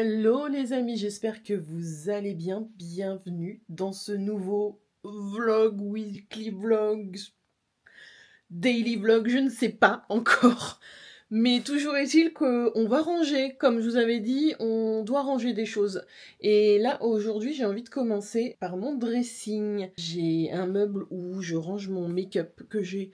Hello les amis, j'espère que vous allez bien. Bienvenue dans ce nouveau vlog, weekly vlog, daily vlog, je ne sais pas encore. Mais toujours est-il qu'on va ranger, comme je vous avais dit, on doit ranger des choses. Et là, aujourd'hui, j'ai envie de commencer par mon dressing. J'ai un meuble où je range mon make-up que j'ai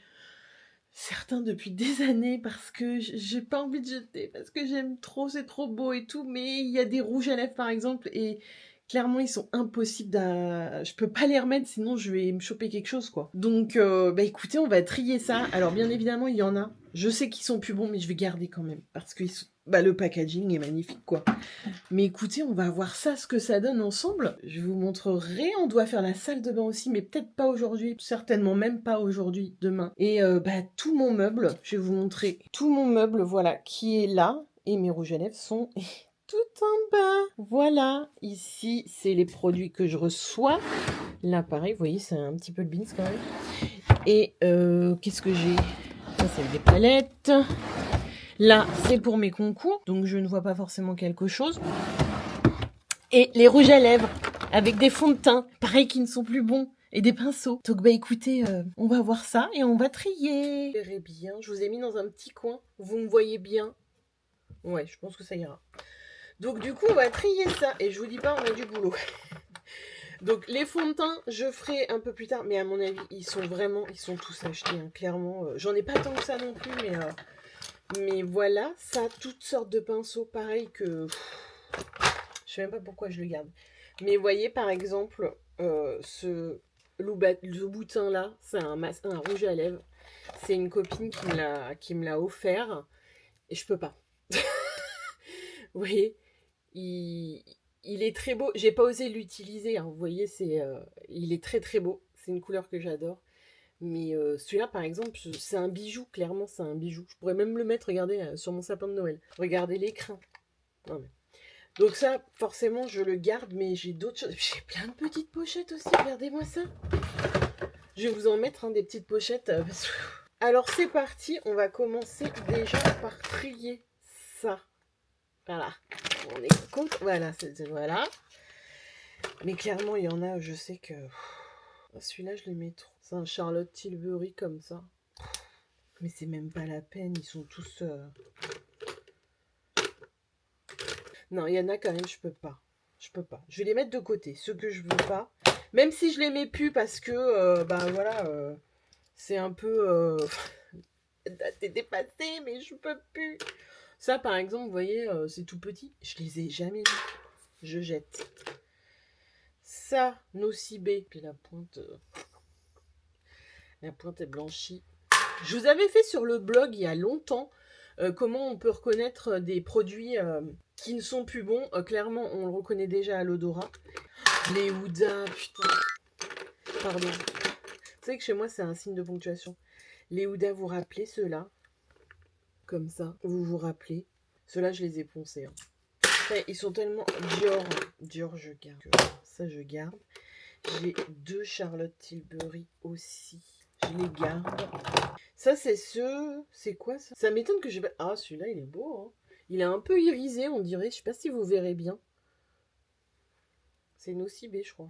certains depuis des années parce que j'ai pas envie de jeter, parce que j'aime trop, c'est trop beau et tout, mais il y a des rouges à lèvres par exemple et clairement ils sont impossibles je peux pas les remettre sinon je vais me choper quelque chose quoi. Donc bah écoutez, on va trier ça. Alors bien évidemment il y en a, je sais qu'ils sont plus bons mais je vais garder quand même parce que le packaging est magnifique quoi. Mais écoutez, on va voir ça, ce que ça donne ensemble. Je vous montrerai, on doit faire la salle de bain aussi, mais peut-être pas aujourd'hui, certainement même pas aujourd'hui, demain. Et tout mon meuble, je vais vous montrer tout mon meuble, voilà, qui est là. Et mes rouges à lèvres sont tout en bas. Voilà, ici, c'est les produits que je reçois. Là, pareil, vous voyez, c'est un petit peu le beans quand même. Et qu'est-ce que j'ai? Ça, c'est des palettes. Là, c'est pour mes concours, donc je ne vois pas forcément quelque chose. Et les rouges à lèvres, avec des fonds de teint, pareil qui ne sont plus bons, et des pinceaux. Donc bah écoutez, on va voir ça et on va trier. Vous verrez bien, je vous ai mis dans un petit coin, vous me voyez bien. Ouais, je pense que ça ira. Donc du coup, on va trier ça, et je vous dis pas, on a du boulot. Donc les fonds de teint, je ferai un peu plus tard, mais à mon avis, ils sont tous achetés, hein, clairement. J'en ai pas tant que ça non plus, mais voilà, ça, toutes sortes de pinceaux, pareil que... Je sais même pas pourquoi je le garde. Mais vous voyez, par exemple, ce boutin là, c'est un rouge à lèvres. C'est une copine qui me l'a offert. Et je peux pas. Vous voyez, il, il est très beau. J'ai pas osé l'utiliser, hein. Vous voyez, il est très très beau. C'est une couleur que j'adore. Mais celui-là, par exemple, c'est un bijou. Clairement, c'est un bijou. Je pourrais même le mettre, regardez, sur mon sapin de Noël. Regardez l'écrin. Non, mais... Donc ça, forcément, je le garde, mais j'ai d'autres choses. J'ai plein de petites pochettes aussi, regardez-moi ça. Je vais vous en mettre des petites pochettes. Alors c'est parti, on va commencer déjà par trier ça. Voilà, on est content. Voilà, voilà. Mais clairement, il y en a, je sais que... Celui-là, je les mets trop. C'est un Charlotte Tilbury comme ça. Mais c'est même pas la peine, ils sont tous... Non, il y en a quand même, je peux pas. Je peux pas. Je vais les mettre de côté, ceux que je veux pas. Même si je les mets plus parce que, c'est un peu daté dépassé, mais je peux plus. Ça, par exemple, vous voyez, c'est tout petit. Je les ai jamais mis. Je jette. Ça, nocibé. Puis la pointe est blanchie. Je vous avais fait sur le blog il y a longtemps comment on peut reconnaître des produits qui ne sont plus bons. Clairement, on le reconnaît déjà à l'odorat. Les Houda, putain. Pardon. Vous savez que chez moi, c'est un signe de ponctuation. Les Houda, vous rappelez ceux-là? Comme ça, vous vous rappelez. Ceux-là, je les ai poncés. Hein. Après, ils sont tellement... Dior, je garde. Ça, je garde. J'ai 2 Charlotte Tilbury aussi. Je les garde. Ça, c'est C'est quoi, ça? Ça m'étonne que j'ai pas... Ah, celui-là, il est beau. Hein. Il est un peu irisé, on dirait. Je sais pas si vous verrez bien. C'est Nocibé, je crois.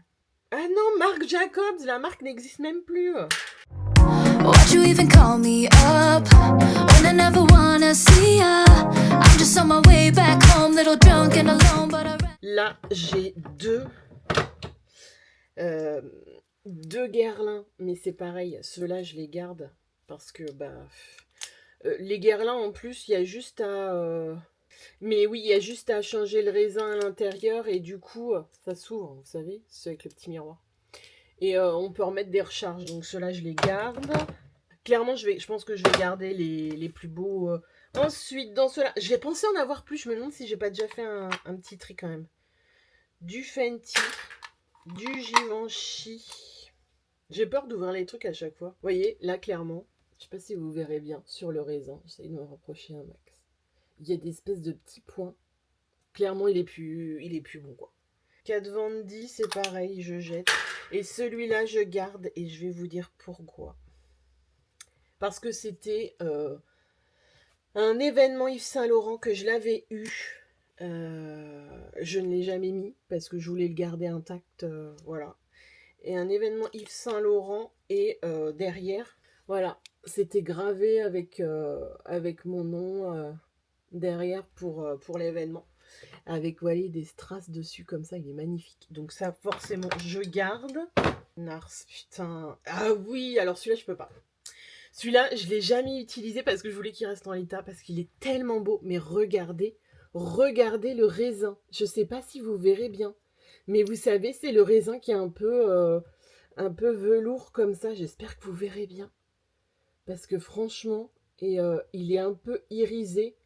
Ah non, Marc Jacobs, la marque n'existe même plus. Why'd you even call me up when I never wanna see ya? I'm just on my way back home, little drunk and alone, but I... Là, j'ai deux Guerlain, mais c'est pareil, ceux-là, je les garde parce que, les Guerlain, en plus, il y a juste à... Mais oui, il y a juste à changer le raisin à l'intérieur et du coup, ça s'ouvre, vous savez, c'est avec le petit miroir. Et on peut remettre des recharges, donc ceux-là, je les garde. Clairement, je pense que je vais garder les plus beaux. Ensuite, dans ceux-là, j'ai pensé en avoir plus, je me demande si j'ai pas déjà fait un petit tri quand même. Du Fenty, du Givenchy. J'ai peur d'ouvrir les trucs à chaque fois. Vous voyez, là, clairement, je sais pas si vous verrez bien sur le raisin, j'essaie de me rapprocher un max. Il y a des espèces de petits points. Clairement, il est plus bon, quoi. Kat Von D, c'est pareil, je jette. Et celui-là, je garde et je vais vous dire pourquoi. Parce que c'était un événement Yves Saint Laurent que je l'avais eu. Je ne l'ai jamais mis parce que je voulais le garder intact, voilà. Et un événement Yves Saint Laurent et derrière, voilà, c'était gravé avec mon nom derrière pour l'événement. Avec voilà, des strass dessus comme ça, il est magnifique. Donc ça, forcément, je garde. Nars, putain. Ah oui, alors celui-là, je peux pas. Celui-là, je l'ai jamais utilisé parce que je voulais qu'il reste en l'état, parce qu'il est tellement beau. Mais regardez, regardez le raisin. Je sais pas si vous verrez bien. Mais vous savez, c'est le raisin qui est un peu velours comme ça. J'espère que vous verrez bien. Parce que franchement, il est un peu irisé.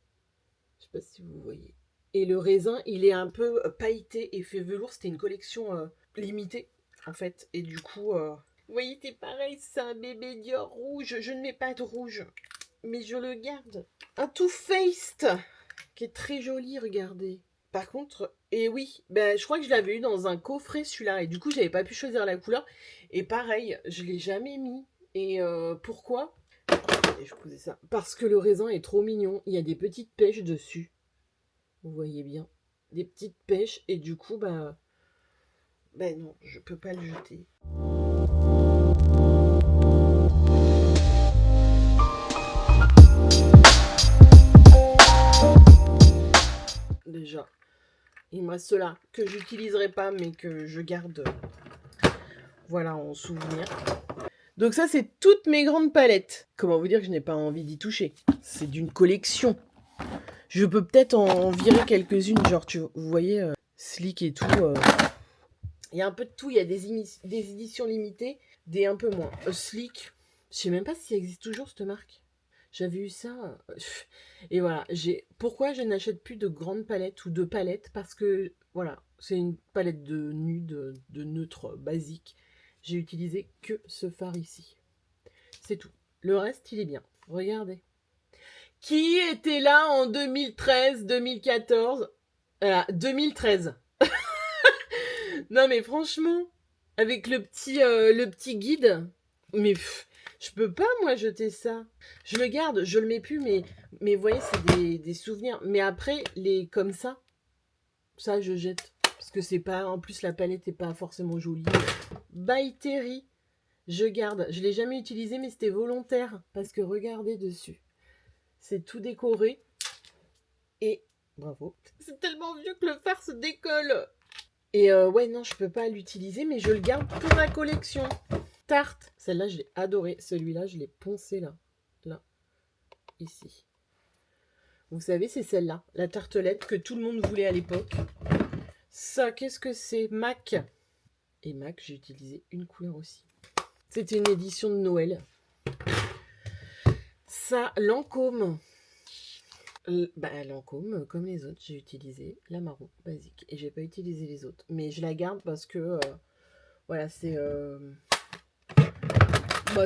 Je sais pas si vous voyez. Et le raisin, il est un peu pailleté et fait velours. C'était une collection limitée, en fait. Et du coup, vous voyez, c'est pareil, c'est un bébé Dior rouge. Je ne mets pas de rouge, mais je le garde. Un Too Faced, qui est très joli, regardez. Par contre, et oui, ben, je crois que je l'avais eu dans un coffret, celui-là. Et du coup, j'avais pas pu choisir la couleur. Et pareil, je l'ai jamais mis. Et pourquoi? Et je posais ça. Parce que le raisin est trop mignon. Il y a des petites pêches dessus. Vous voyez bien. Des petites pêches. Et du coup, bah non, je peux pas le jeter. Déjà. Il me reste ceux-là que j'utiliserai pas, mais que je garde. Voilà, en souvenir. Donc ça, c'est toutes mes grandes palettes. Comment vous dire que je n'ai pas envie d'y toucher? C'est d'une collection. Je peux peut-être en virer quelques-unes, genre, vous voyez, Slick et tout. Il y a un peu de tout. Il y a des éditions limitées, des un peu moins. Slick, je sais même pas si ça existe toujours, cette marque. J'avais eu ça. Et voilà. Pourquoi je n'achète plus de grandes palettes ou de palettes? Parce que, voilà, c'est une palette de nude, de neutre basique. J'ai utilisé que ce fard ici. C'est tout. Le reste, il est bien. Regardez. Qui était là en 2013, 2014? 2013. Non mais franchement, avec le petit guide, mais je peux pas moi jeter ça. Je le garde, je le mets plus, mais vous voyez, c'est des souvenirs. Mais après, les comme ça je jette. Parce que c'est pas, en plus la palette est pas forcément jolie. By Terry, je garde. Je l'ai jamais utilisé, mais c'était volontaire. Parce que regardez dessus. C'est tout décoré. Et bravo. C'est tellement vieux que le phare se décolle. Et ouais, non, je peux pas l'utiliser, mais je le garde pour ma collection. Tarte. Celle-là, je l'ai adorée. Celui-là, je l'ai poncé là. Là. Ici. Vous savez, c'est celle-là. La tartelette que tout le monde voulait à l'époque. Ça, qu'est-ce que c'est? MAC. Et MAC, j'ai utilisé une couleur aussi. C'était une édition de Noël. Ça, Lancôme. Lancôme, comme les autres, j'ai utilisé la marron basique. Et j'ai pas utilisé les autres. Mais je la garde parce que, voilà, c'est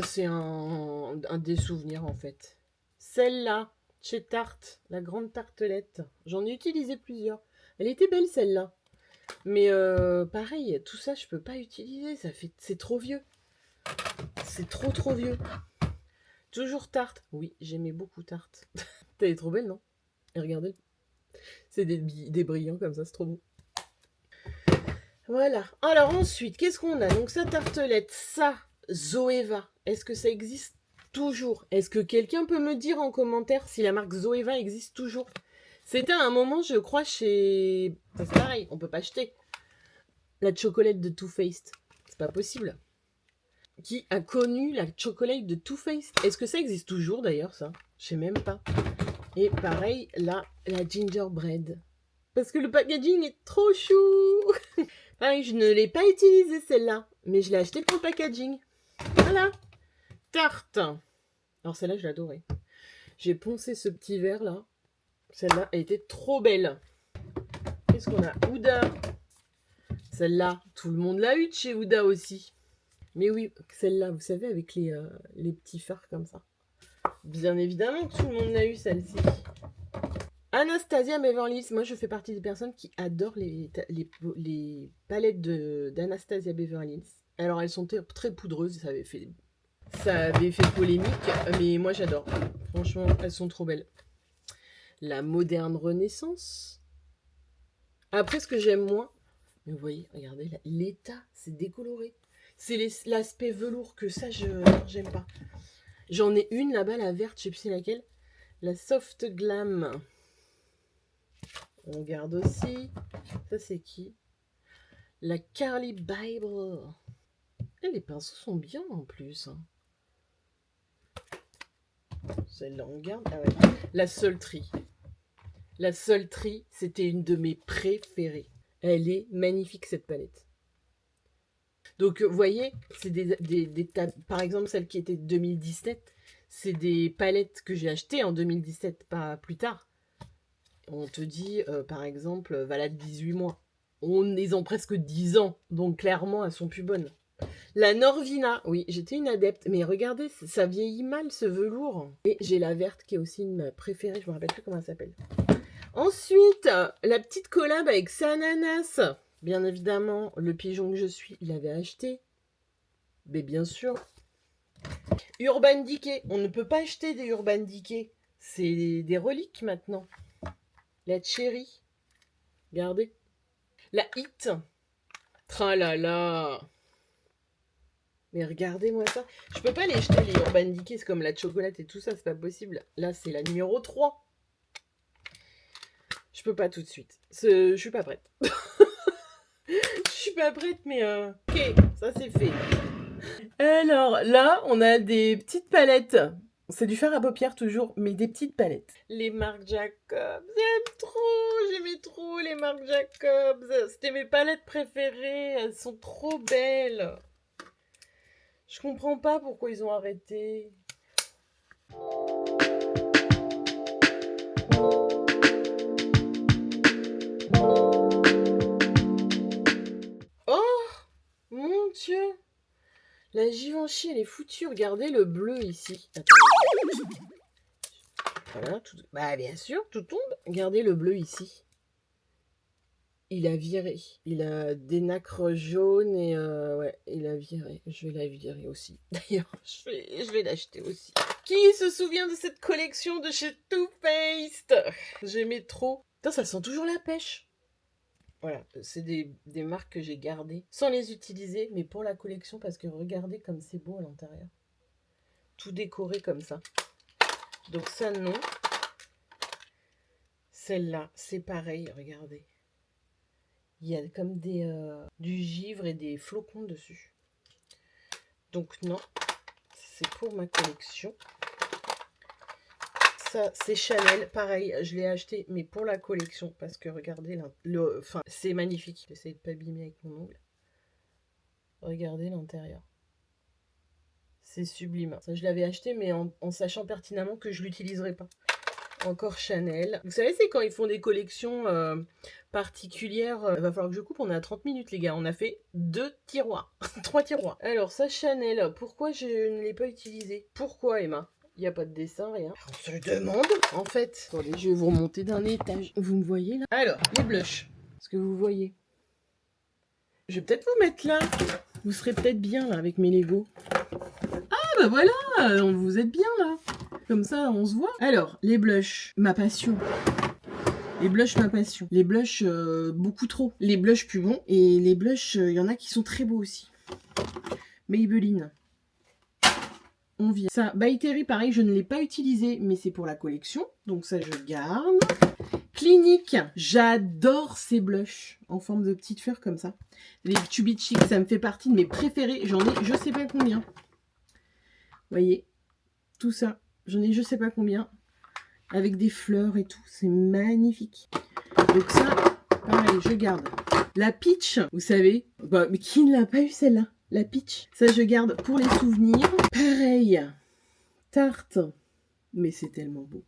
c'est un des souvenirs en fait. Celle-là, chez Tarte, la grande tartelette. J'en ai utilisé plusieurs. Elle était belle celle-là. Mais pareil, tout ça, je peux pas utiliser. C'est trop vieux. C'est trop vieux. Toujours Tarte. Oui, j'aimais beaucoup Tarte. Elle est trop belle, non? Et regardez. C'est des brillants comme ça, c'est trop beau. Voilà. Alors ensuite, qu'est-ce qu'on a? Donc ça, tartelette, ça, Zoeva. Est-ce que ça existe toujours? Est-ce que quelqu'un peut me dire en commentaire si la marque Zoeva existe toujours? C'était à un moment, je crois, chez... C'est pareil, on peut pas acheter. La chocolate de Too Faced. C'est pas possible. Qui a connu la chocolate de Too Faced? Est-ce que ça existe toujours d'ailleurs, ça? Je sais même pas. Et pareil, là, la gingerbread. Parce que le packaging est trop chou. Pareil, je ne l'ai pas utilisée celle-là. Mais je l'ai achetée pour le packaging. Voilà. Tarte. Alors celle-là, je l'adorais. J'ai poncé ce petit verre là. Celle-là, elle était trop belle. Qu'est-ce qu'on a? Ouda. Celle-là, tout le monde l'a eu de chez Ouda aussi. Mais oui, celle-là, vous savez, avec les petits fards comme ça. Bien évidemment que tout le monde l'a eu, celle-ci. Anastasia Beverly Hills. Moi, je fais partie des personnes qui adorent les palettes d'Anastasia Beverly Hills. Alors, elles sont très poudreuses. Ça avait fait polémique, mais moi, j'adore. Franchement, elles sont trop belles. La moderne renaissance. Après, ce que j'aime moins, mais vous voyez, regardez, l'état, c'est décoloré. C'est l'aspect velours que ça, j'aime pas. J'en ai une là-bas, la verte, je sais plus c'est laquelle. La Soft Glam. On garde aussi. Ça, c'est qui? La Carly Bible. Et les pinceaux sont bien en plus. Celle-là, on garde. Ah ouais. La Sultry. La Sultry, c'était une de mes préférées. Elle est magnifique, cette palette. Donc, vous voyez, c'est par exemple, celle qui était de 2017, c'est des palettes que j'ai achetées en 2017, pas plus tard. On te dit, par exemple, valable 18 mois. On est en presque 10 ans, donc clairement, elles sont plus bonnes. La Norvina, oui, j'étais une adepte, mais regardez, ça vieillit mal, ce velours. Et j'ai la verte qui est aussi une préférée, je me rappelle plus comment elle s'appelle. Ensuite, la petite collab avec Sananas. Bien évidemment, le pigeon que je suis, il avait acheté. Mais bien sûr. Urban Decay. On ne peut pas acheter des Urban Decay. C'est des reliques maintenant. La Cherry. Regardez. La Hit. Tralala. Mais regardez-moi ça. Je peux pas les jeter, les Urban Decay. C'est comme la chocolate et tout ça. C'est pas possible. Là, c'est la numéro 3. Je peux pas tout de suite. Je suis pas prête. Je suis pas prête, mais ok, ça c'est fait. Alors là, on a des petites palettes. C'est du fer à paupières toujours, mais des petites palettes. Les Marc Jacobs, j'aimais trop les Marc Jacobs. C'était mes palettes préférées, elles sont trop belles. Je comprends pas pourquoi ils ont arrêté. Oh mon Dieu! La Givenchy, elle est foutue. Regardez le bleu ici. Attends. Voilà, tout... Bah bien sûr, tout tombe. Regardez le bleu ici. Il a viré. Il a des nacres jaunes et ouais, il a viré. Je vais la virer aussi. D'ailleurs, je vais l'acheter aussi. Qui se souvient de cette collection de chez Too Faced? J'aimais trop. Putain, ça sent toujours la pêche. Voilà, c'est des marques que j'ai gardées sans les utiliser, mais pour la collection, parce que regardez comme c'est beau à l'intérieur. Tout décoré comme ça. Donc ça, non. Celle-là, c'est pareil, regardez. Il y a comme du givre et des flocons dessus. Donc non, c'est pour ma collection. Ça, c'est Chanel. Pareil, je l'ai acheté, mais pour la collection. Parce que regardez, enfin, c'est magnifique. J'essaie de ne pas abîmer avec mon ongle. Regardez l'intérieur. C'est sublime. Ça, je l'avais acheté, mais en sachant pertinemment que je ne l'utiliserai pas. Encore Chanel. Vous savez, c'est quand ils font des collections particulières. Il va falloir que je coupe. On est à 30 minutes, les gars. On a fait 2 tiroirs. 3 tiroirs. Alors, ça, Chanel. Pourquoi je ne l'ai pas utilisé? Pourquoi, Emma? Il n'y a pas de dessin, rien. On se le demande, en fait. Attendez, je vais vous remonter d'un étage. Vous me voyez, là? Alors, les blushs. Est-ce que vous voyez? Je vais peut-être vous mettre là. Vous serez peut-être bien, là, avec mes Legos. Ah, bah voilà, vous êtes bien, là. Comme ça, on se voit. Alors, les blushs, ma passion. Les blushs, ma passion. Les blushs, beaucoup trop. Les blushs plus bons. Et les blushs, il y en a qui sont très beaux aussi. Maybelline. On vient. Ça, By Terry, pareil, je ne l'ai pas utilisé, mais c'est pour la collection. Donc ça, je garde. Clinique. J'adore ces blushs en forme de petites fleurs comme ça. Les Chubby Cheek, ça me fait partie de mes préférés. J'en ai je sais pas combien. Vous voyez, tout ça. J'en ai je sais pas combien. Avec des fleurs et tout. C'est magnifique. Donc ça, pareil, je garde. La Peach, vous savez. Bah, mais qui ne l'a pas eu celle-là? La Peach. Ça, je garde pour les souvenirs. Pareil. Tarte. Mais c'est tellement beau.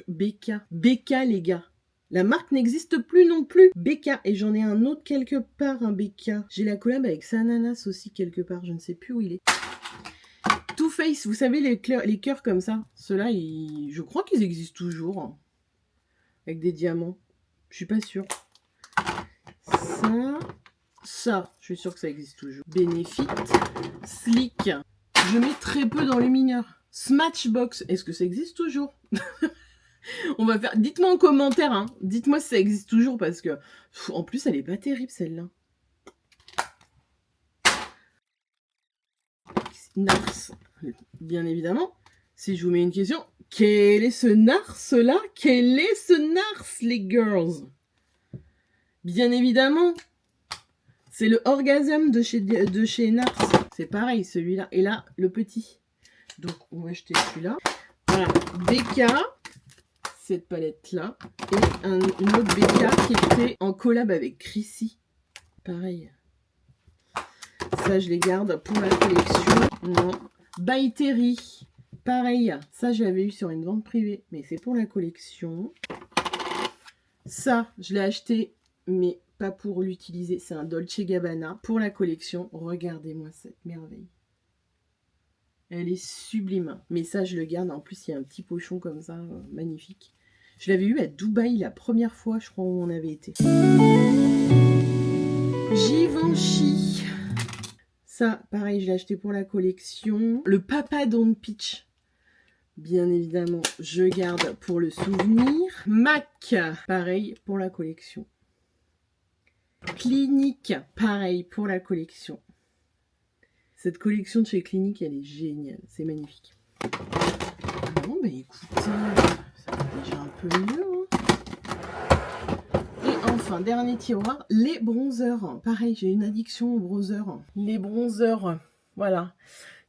Becca. Becca, les gars. La marque n'existe plus non plus. Becca. Et j'en ai un autre quelque part, un Becca. J'ai la collab avec Sananas aussi quelque part. Je ne sais plus où il est. Too Faced, vous savez, les cœurs comme ça. Ceux-là, je crois qu'ils existent toujours. Hein. Avec des diamants. Je suis pas sûre. Ça, je suis sûre que ça existe toujours. Benefit. Slick. Je mets très peu dans les mineurs. Smashbox. Est-ce que ça existe toujours? On va faire. Dites-moi en commentaire, hein. Dites-moi si ça existe toujours parce que. En plus, elle est pas terrible celle-là. Nars, bien évidemment. Si je vous mets une question, quel est ce Nars-là? Quel est ce Nars, les girls? Bien évidemment, c'est le orgasme de chez Nars. C'est pareil, celui-là. Et là, le petit. Donc, on va jeter celui-là. Voilà, BK, cette palette-là. Et une autre BK qui était en collab avec Chrissy. Pareil. Ça, je les garde pour la collection. Non. By Terry. Pareil. Ça, je l'avais eu sur une vente privée. Mais c'est pour la collection. Ça, je l'ai acheté, mais pas pour l'utiliser. C'est un Dolce Gabbana pour la collection. Regardez-moi cette merveille. Elle est sublime. Mais ça, je le garde. En plus, il y a un petit pochon comme ça. Magnifique. Je l'avais eu à Dubaï la première fois, je crois, où on avait été. Givenchy. Ça, pareil, je l'ai acheté pour la collection. Le Papa Don't Peach. Bien évidemment, je garde pour le souvenir. MAC, pareil, pour la collection. Clinique, pareil, pour la collection. Cette collection de chez Clinique, elle est géniale. C'est magnifique. Bon, bah écoutez, ça va déjà un peu mieux. Hein. Et enfin, dernier tiroir, les bronzers. Pareil, j'ai une addiction aux bronzers. Les bronzers, voilà.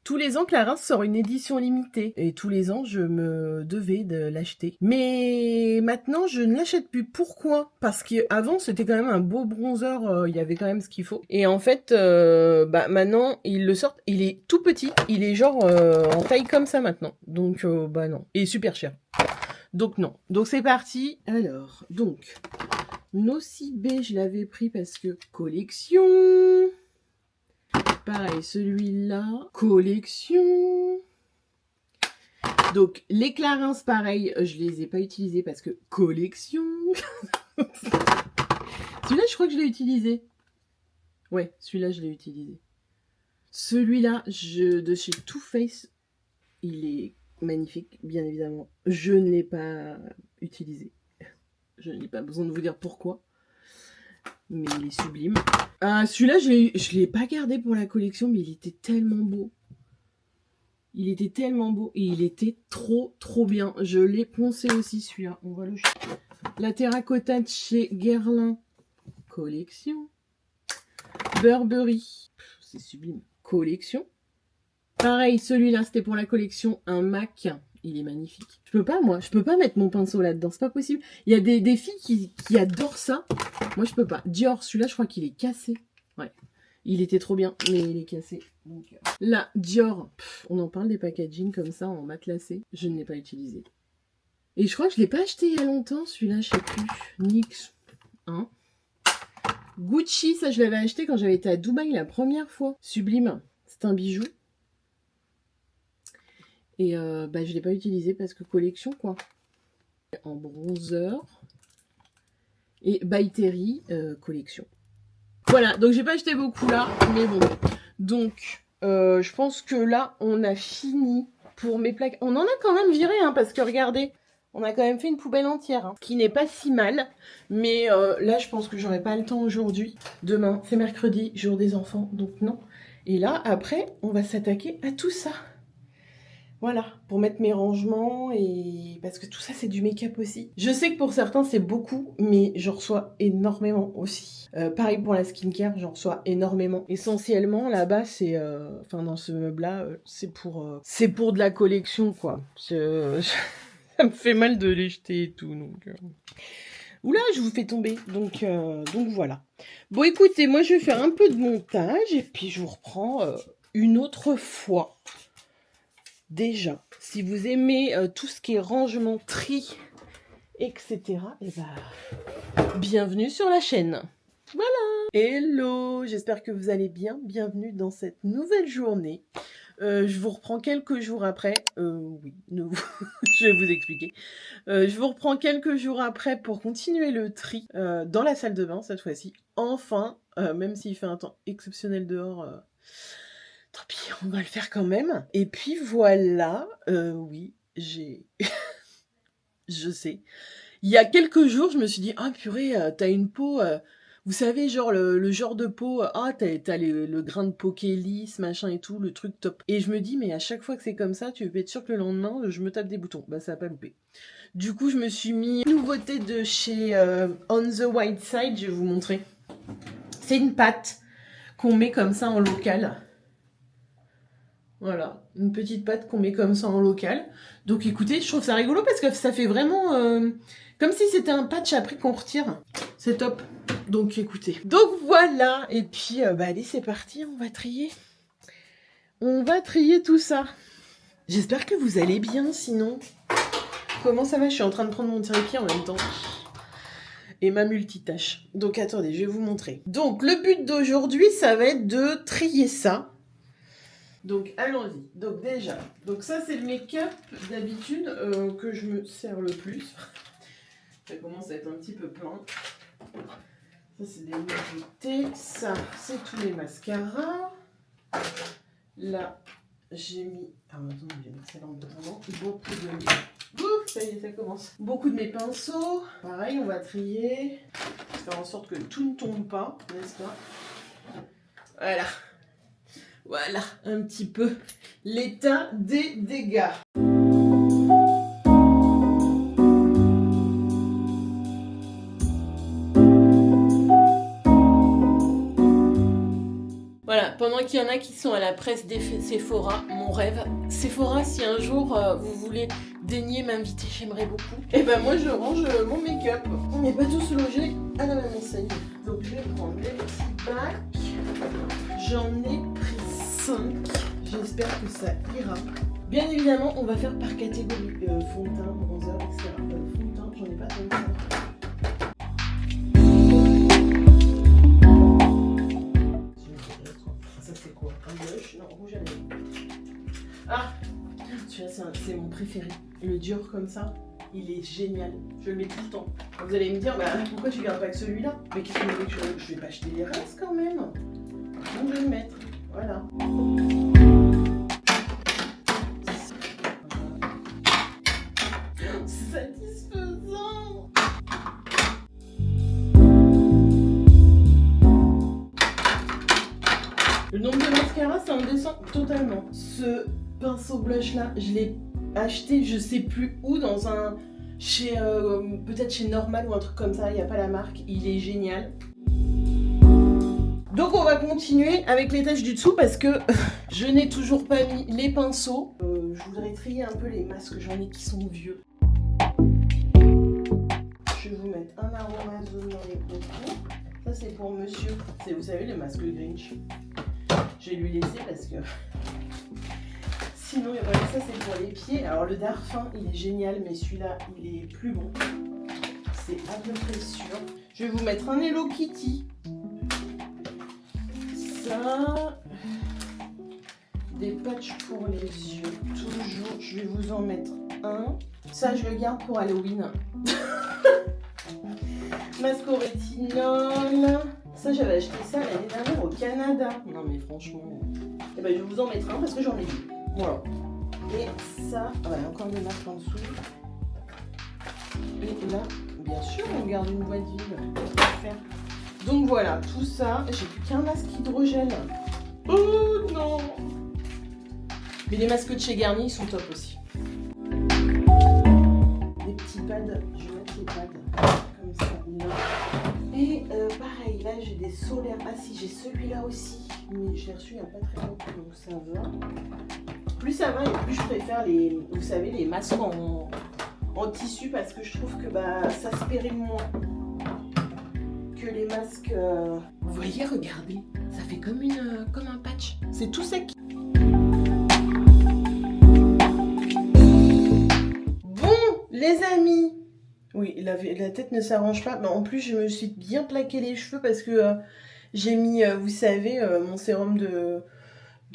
Tous les ans, Clarins sort une édition limitée. Et tous les ans, je me devais de l'acheter. Mais maintenant, je ne l'achète plus. Pourquoi? Parce qu'avant, c'était quand même un beau bronzer. Il y avait quand même ce qu'il faut. Et en fait, maintenant, ils le sortent. Il est tout petit. Il est genre en taille comme ça maintenant. Donc, non. Et super cher. Donc, non. Donc, c'est parti. Alors, donc, Nocibé, je l'avais pris parce que collection... Pareil, celui-là, collection. Donc, les Clarins, pareil, je les ai pas utilisés parce que collection. Celui-là, je crois que je l'ai utilisé. Ouais, celui-là, je l'ai utilisé. Celui-là, de chez Too Faced, il est magnifique, bien évidemment. Je ne l'ai pas utilisé. Je n'ai pas besoin de vous dire pourquoi. Mais il est sublime. Celui-là, je l'ai pas gardé pour la collection, mais il était tellement beau. Il était tellement beau et il était trop bien. Je l'ai poncé aussi celui-là. On va le jeter. La terracotta de chez Guerlain. Collection. Burberry. C'est sublime. Collection. Pareil, celui-là, c'était pour la collection. Un MAC. Il est magnifique. Je peux pas, moi. Je peux pas mettre mon pinceau là-dedans. C'est pas possible. Il y a des filles qui adorent ça. Moi, je peux pas. Dior, celui-là, je crois qu'il est cassé. Ouais. Il était trop bien, mais il est cassé. Donc, là, Dior, on en parle des packaging comme ça, en matelassé. Je ne l'ai pas utilisé. Et je crois que je ne l'ai pas acheté il y a longtemps, celui-là, je sais plus. NYX. Hein. Gucci, ça, je l'avais acheté quand j'avais été à Dubaï la première fois. Sublime. C'est un bijou. Et je ne l'ai pas utilisé parce que collection, quoi. En bronzer. Et By Terry, collection. Voilà, donc j'ai pas acheté beaucoup là, mais bon. Donc, je pense que là, on a fini pour mes plaques. On en a quand même viré, hein, parce que regardez, on a quand même fait une poubelle entière, hein, ce qui n'est pas si mal. Mais là, je pense que j'aurai pas le temps aujourd'hui. Demain, c'est mercredi, jour des enfants, donc non. Et là, après, on va s'attaquer à tout ça. Voilà, pour mettre mes rangements et... Parce que tout ça, c'est du make-up aussi. Je sais que pour certains, c'est beaucoup, mais j'en reçois énormément aussi. Pareil pour la skincare, j'en reçois énormément. Essentiellement, là-bas, c'est... Enfin, dans ce meuble-là, c'est pour de la collection, quoi. Ça me fait mal de les jeter et tout, donc... Oula, je vous fais tomber, donc voilà. Bon, écoutez, moi, je vais faire un peu de montage, et puis je vous reprends une autre fois. Déjà, si vous aimez tout ce qui est rangement, tri, etc., et bienvenue sur la chaîne. Voilà. Hello, j'espère que vous allez bien. Bienvenue dans cette nouvelle journée. Je vous reprends quelques jours après. Oui, je vais vous expliquer. Je vous reprends quelques jours après pour continuer le tri dans la salle de bain cette fois-ci. Enfin, même s'il fait un temps exceptionnel dehors... Tant pis, on va le faire quand même. Et puis voilà, oui, j'ai je sais. Il y a quelques jours, je me suis dit, ah purée, t'as une peau, vous savez, genre le genre de peau, t'as le grain de peau qui est lisse, machin et tout, le truc top. Et je me dis, mais à chaque fois que c'est comme ça, tu peux être sûr que le lendemain, je me tape des boutons. Bah ça a pas loupé. Du coup, je me suis mis une nouveauté de chez On the White Side, je vais vous montrer. C'est une pâte qu'on met comme ça en local. Voilà, une petite pâte qu'on met comme ça en local. Donc écoutez, je trouve ça rigolo parce que ça fait vraiment comme si c'était un patch après qu'on retire. C'est top. Donc écoutez. Donc voilà, et puis allez, c'est parti, on va trier. On va trier tout ça. J'espère que vous allez bien sinon. Comment ça va? Je suis en train de prendre mon tire-pied en même temps. Et ma multitâche. Donc attendez, je vais vous montrer. Donc le but d'aujourd'hui, ça va être de trier ça. Donc allons-y. Donc déjà, donc ça c'est le make-up d'habitude que je me sers le plus. Ça commence à être un petit peu plein. Ça c'est des nouveautés. Ça c'est tous les mascaras. Là j'ai mis... Ah attends, j'ai mis celle en attendant. Beaucoup de... Ouf, ça y est, ça commence. Beaucoup de mes pinceaux. Pareil, on va trier. Faire en sorte que tout ne tombe pas, n'est-ce pas? Voilà. Voilà, un petit peu l'état des dégâts. Voilà, pendant qu'il y en a qui sont à la presse des Sephora, mon rêve. Sephora, si un jour vous voulez daigner m'inviter, j'aimerais beaucoup. Et ben moi je range mon make-up. On n'est pas tous logés à la même enseigne. Donc je vais prendre les petits bacs. J'en ai pris 5. J'espère que ça ira. Bien évidemment, on va faire par catégorie. Fond de teint, bronzer, etc. Fond de teint, j'en ai pas tant que ça. Ça c'est quoi? Un blush? Non, rouge à lèvres. Ah! Celui-là c'est mon préféré. Le Dior comme ça, il est génial. Je le mets tout le temps. Vous allez me dire, bah pourquoi tu gardes pas que celui-là? Mais qu'est-ce que vous voulez que je vais pas acheter les restes quand même? Donc je vais le mettre. Voilà. Satisfaisant. Le nombre de mascaras, ça me descend totalement. Ce pinceau blush là, je l'ai acheté je sais plus où, dans un... chez... peut-être chez Normal ou un truc comme ça, il n'y a pas la marque, il est génial. Donc on va continuer avec les tâches du dessous parce que je n'ai toujours pas mis les pinceaux. Je voudrais trier un peu les masques, j'en ai qui sont vieux. Je vais vous mettre un aromazone dans les cocos. Ça c'est pour monsieur, c'est, vous savez, le masque Grinch. Je vais lui laisser parce que sinon, voilà, ça c'est pour les pieds. Alors le Darphin il est génial, mais celui-là il est plus bon, c'est à peu près sûr. Je vais vous mettre un Hello Kitty. Ça, des patchs pour les yeux, toujours, je vais vous en mettre un. Ça, je le garde pour Halloween. Masque au rétinol. Ça, j'avais acheté ça l'année dernière au Canada. Non, mais franchement, eh ben, je vais vous en mettre un parce que j'en ai vu. Voilà. Et ça, ah bah, encore des masques en dessous. Et là, bien sûr, on garde une boîte vide. Donc voilà, tout ça. J'ai plus qu'un masque hydrogène. Oh non! Mais les masques de chez Garnier, ils sont top aussi. Des petits pads, je vais mettre les pads comme ça là. Et pareil, là j'ai des solaires. Ah si, j'ai celui-là aussi. Mais je l'ai reçu il n'y a pas très longtemps, donc ça va. Plus ça va et plus je préfère les, vous savez, les masques en tissu parce que je trouve que bah, ça se périme moins que les masques. Vous voyez, regardez, ça fait comme un patch. C'est tout sec. Bon, les amis. Oui, la tête ne s'arrange pas. Mais en plus, je me suis bien plaqué les cheveux parce que j'ai mis, vous savez, mon sérum de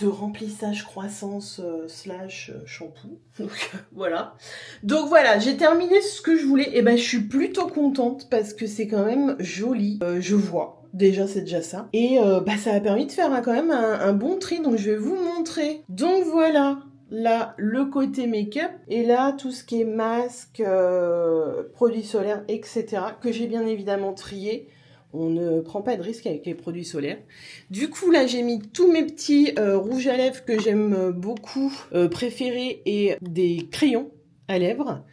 remplissage croissance slash shampoo. Donc voilà. Donc voilà, j'ai terminé ce que je voulais. Et ben je suis plutôt contente parce que c'est quand même joli. Je vois. Déjà, c'est déjà ça. Et bah ça a permis de faire quand même un bon tri. Donc je vais vous montrer. Donc voilà. là, le côté make-up. Et là, tout ce qui est masque, produits solaires, etc. que j'ai bien évidemment trié. On ne prend pas de risque avec les produits solaires. Du coup, là, j'ai mis tous mes petits rouges à lèvres que j'aime beaucoup, préférés, et des crayons à lèvres.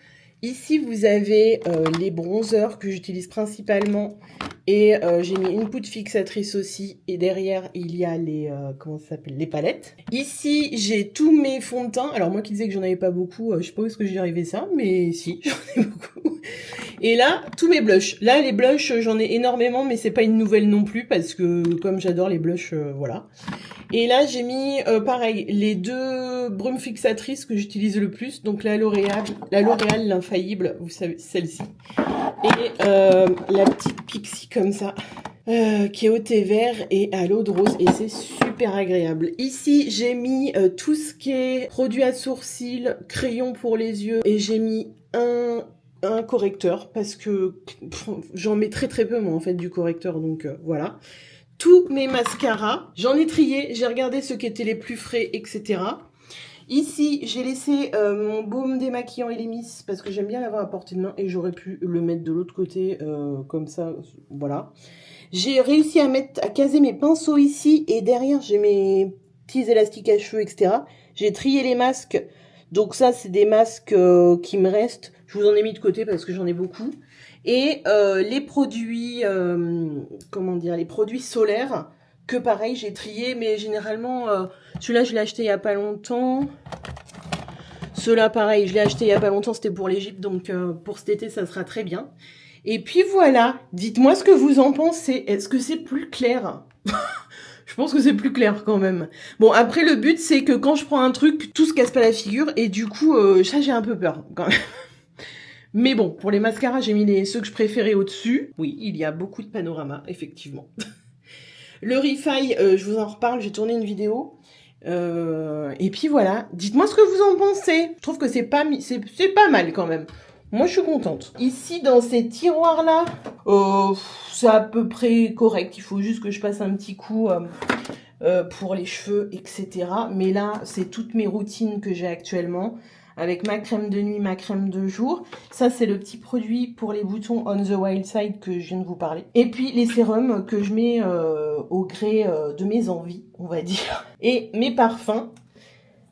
Ici, vous avez les bronzers que j'utilise principalement. Et j'ai mis une poudre fixatrice aussi. Et derrière, il y a les, comment ça s'appelle, les palettes. Ici, j'ai tous mes fonds de teint. Alors, moi qui disais que j'en avais pas beaucoup, je sais pas où est-ce que j'ai arrivé ça, mais si, j'en ai beaucoup. Et là, tous mes blushs. Là, les blushs, j'en ai énormément, mais c'est pas une nouvelle non plus, parce que comme j'adore les blushs, voilà. Et là, j'ai mis, pareil, les deux brumes fixatrices que j'utilise le plus. Donc la L'Oréal, l'infaillible, vous savez, celle-ci. Et la petite Pixi comme ça, qui est au thé vert et à l'eau de rose. Et c'est super agréable. Ici, j'ai mis tout ce qui est produit à sourcils, crayon pour les yeux. Et j'ai mis un correcteur, parce que j'en mets très très peu, moi, en fait, du correcteur. Donc voilà. Tous mes mascaras, j'en ai trié, j'ai regardé ceux qui étaient les plus frais, etc. Ici, j'ai laissé mon baume démaquillant Elemis parce que j'aime bien l'avoir à portée de main et j'aurais pu le mettre de l'autre côté, comme ça, voilà. J'ai réussi à caser mes pinceaux ici et derrière, j'ai mes petits élastiques à cheveux, etc. J'ai trié les masques, donc ça, c'est des masques qui me restent. Je vous en ai mis de côté parce que j'en ai beaucoup. Et les produits, comment dire, les produits solaires, que pareil, j'ai trié, mais généralement, celui-là, je l'ai acheté il n'y a pas longtemps. Ceux-là, pareil, je l'ai acheté il n'y a pas longtemps, c'était pour l'Égypte, donc pour cet été, ça sera très bien. Et puis voilà, dites-moi ce que vous en pensez. Est-ce que c'est plus clair? Je pense que c'est plus clair quand même. Bon, après, le but, c'est que quand je prends un truc, tout se casse pas la figure, et du coup, ça, j'ai un peu peur quand même. Mais bon, pour les mascaras, j'ai mis ceux que je préférais au-dessus. Oui, il y a beaucoup de panoramas, effectivement. Le Refi, je vous en reparle, j'ai tourné une vidéo. Et puis voilà, dites-moi ce que vous en pensez. Je trouve que c'est pas mal quand même. Moi, je suis contente. Ici, dans ces tiroirs-là, c'est à peu près correct. Il faut juste que je passe un petit coup pour les cheveux, etc. Mais là, c'est toutes mes routines que j'ai actuellement, avec ma crème de nuit, ma crème de jour. Ça, c'est le petit produit pour les boutons On the Wild Side que je viens de vous parler. Et puis, les sérums que je mets au gré de mes envies, on va dire. Et mes parfums.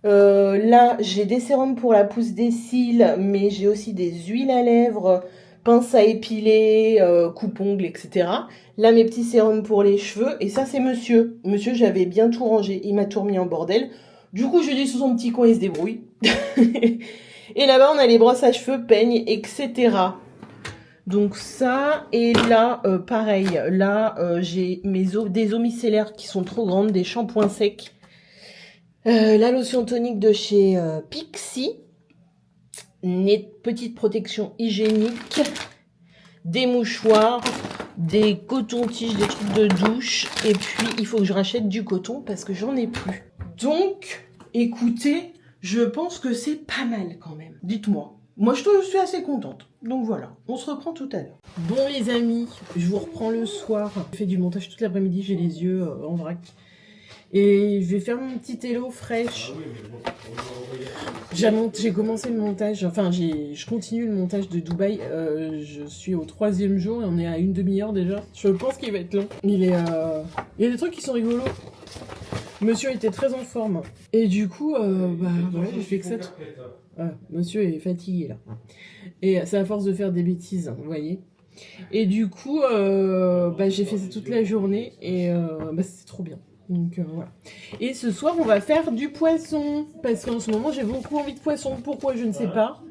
Là, j'ai des sérums pour la pousse des cils, mais j'ai aussi des huiles à lèvres, pince à épiler, coupe-ongles, etc. Là, mes petits sérums pour les cheveux. Et ça, c'est monsieur. Monsieur, j'avais bien tout rangé. Il m'a tout remis en bordel. Du coup, je lui dis sous son petit coin, il se débrouille. Et là-bas, on a les brosses à cheveux, peignes, etc. Donc ça, et là, pareil. Là, j'ai des eaux micellaires qui sont trop grandes, des shampoings secs. La lotion tonique de chez Pixi. Une petite protection hygiénique. Des mouchoirs. Des cotons-tiges, des trucs de douche. Et puis, il faut que je rachète du coton parce que j'en ai plus. Donc, écoutez, je pense que c'est pas mal quand même. Dites-moi. Moi, je suis assez contente. Donc voilà, on se reprend tout à l'heure. Bon les amis, je vous reprends le soir. J'ai fait du montage toute l'après-midi, j'ai les yeux en vrac. Et je vais faire mon petit hello fraîche. J'ai commencé le montage, enfin je continue le montage de Dubaï. Je suis au 3e jour et on est à une demi-heure déjà. Je pense qu'il va être long. Il y a des trucs qui sont rigolos. Monsieur était très en forme. Et du coup, voilà, j'ai fait que ça. Monsieur est fatigué là. Et c'est à force de faire des bêtises, vous voyez. Et du coup, j'ai fait ça toute la journée et c'était trop bien. Donc voilà. Et ce soir, on va faire du poisson. Parce qu'en ce moment, j'ai beaucoup envie de poisson. Pourquoi, je ne sais pas.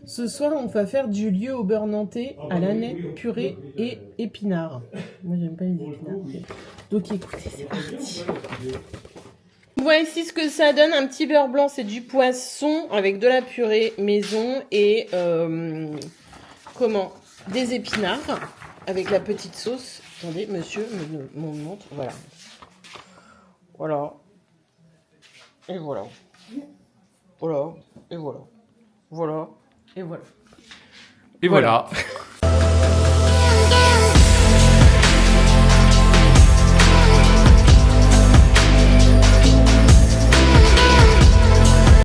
Ce soir, on va faire du lieu au beurre nantais, à l'aneth, purée et épinards. Moi, j'aime pas les épinards. Donc écoutez, c'est parti. Voici ce que ça donne. Un petit beurre blanc, c'est du poisson avec de la purée maison et des épinards avec la petite sauce. Attendez, monsieur me montre. Voilà. Voilà. Et voilà. Voilà. Et voilà. Voilà. Et voilà. Et voilà.